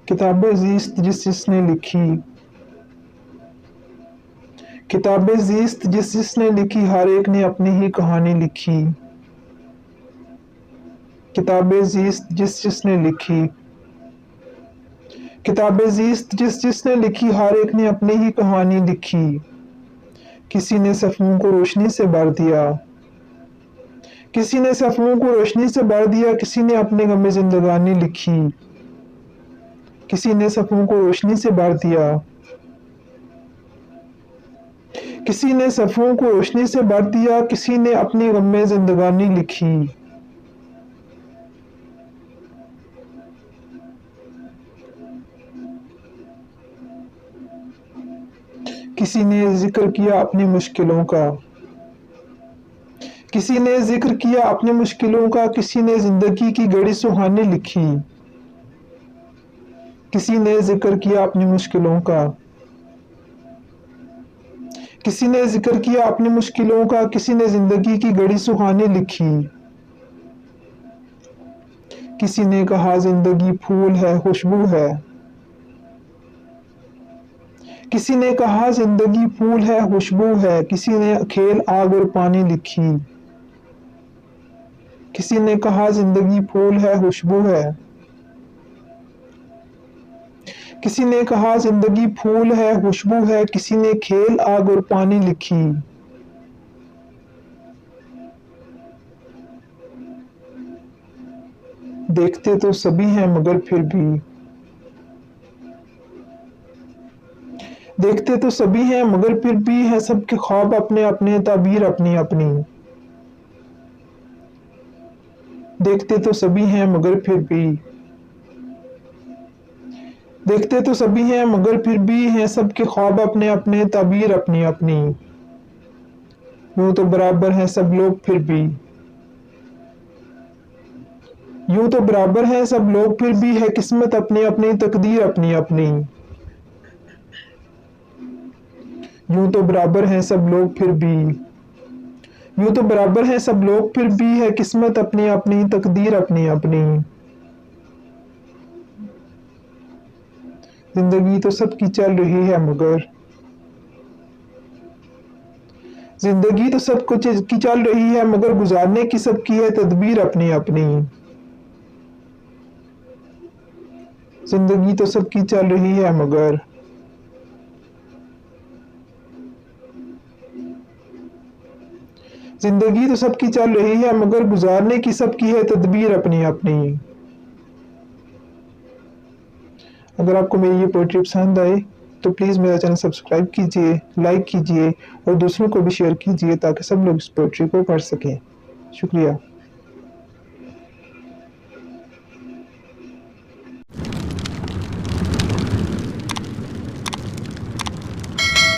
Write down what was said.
کتاب زیست جس جس نے لکھی، کتاب زیست جس جس نے لکھی، ہر ایک نے اپنی ہی کہانی لکھی۔ کتاب زیست جس جس نے لکھی، کتاب زیست جس جس نے لکھی، ہر ایک نے اپنی ہی کہانی لکھی۔ کسی نے صفوں کو روشنی سے بھر دیا، کسی نے صفوں کو روشنی سے بھر دیا، کسی نے اپنے غم زندگانی لکھی۔ کسی نے صفوں کو روشنی سے بھر دیا، کسی نے صفوں کو روشنی سے بھر دیا، کسی نے اپنی غم زندگانی لکھی۔ کسی نے ذکر کیا اپنی مشکلوں کا، کسی نے ذکر کیا اپنی مشکلوں کا، کسی نے زندگی کی گھڑی سہانی لکھی۔ کسی نے ذکر کیا اپنی مشکلوں کا، کسی نے ذکر کیا اپنی مشکلوں کا، کسی نے زندگی کی گھڑی سہانی لکھی۔ کسی نے کہا زندگی پھول ہے، خوشبو ہے، کسی نے کہا زندگی پھول ہے، خوشبو ہے، کسی نے کھیل آگ اور پانی لکھی۔ کسی نے کہا زندگی پھول ہے، خوشبو ہے، کسی نے کہا زندگی پھول ہے، خوشبو ہے، کسی نے کھیل آگ اور پانی لکھی۔ دیکھتے تو سبھی ہیں مگر پھر بھی، دیکھتے تو سبھی ہیں مگر پھر بھی ہیں سب کے خواب اپنے اپنے، تعبیر اپنی اپنی۔ دیکھتے تو سبھی ہیں مگر پھر بھی، دیکھتے تو سبھی ہیں مگر پھر بھی ہیں سب کے خواب اپنے اپنے، تعبیر اپنی اپنی۔ یوں تو برابر ہیں سب لوگ پھر بھی، یوں تو برابر ہیں سب لوگ پھر بھی ہے قسمت اپنی اپنی، تقدیر اپنی اپنی۔ یوں تو برابر ہیں سب لوگ پھر بھی، یوں تو برابر ہیں سب لوگ پھر بھی ہے قسمت اپنی اپنی، تقدیر اپنی اپنی۔ زندگی تو سب کی چل رہی ہے مگر، زندگی تو سب کچھ کی چل رہی ہے مگر گزارنے کی سب کی ہے تدبیر اپنی اپنی۔ زندگی تو سب کی چل رہی ہے مگر، زندگی تو سب کی چل رہی ہے مگر گزارنے کی سب کی ہے تدبیر اپنی اپنی۔ اگر آپ کو میری یہ پوئٹری پسند آئے تو پلیز میرا چینل سبسکرائب کیجیے، لائک کیجیے اور دوسروں کو بھی شیئر کیجیے تاکہ سب لوگ اس پوئٹری کو پڑھ سکیں۔ شکریہ۔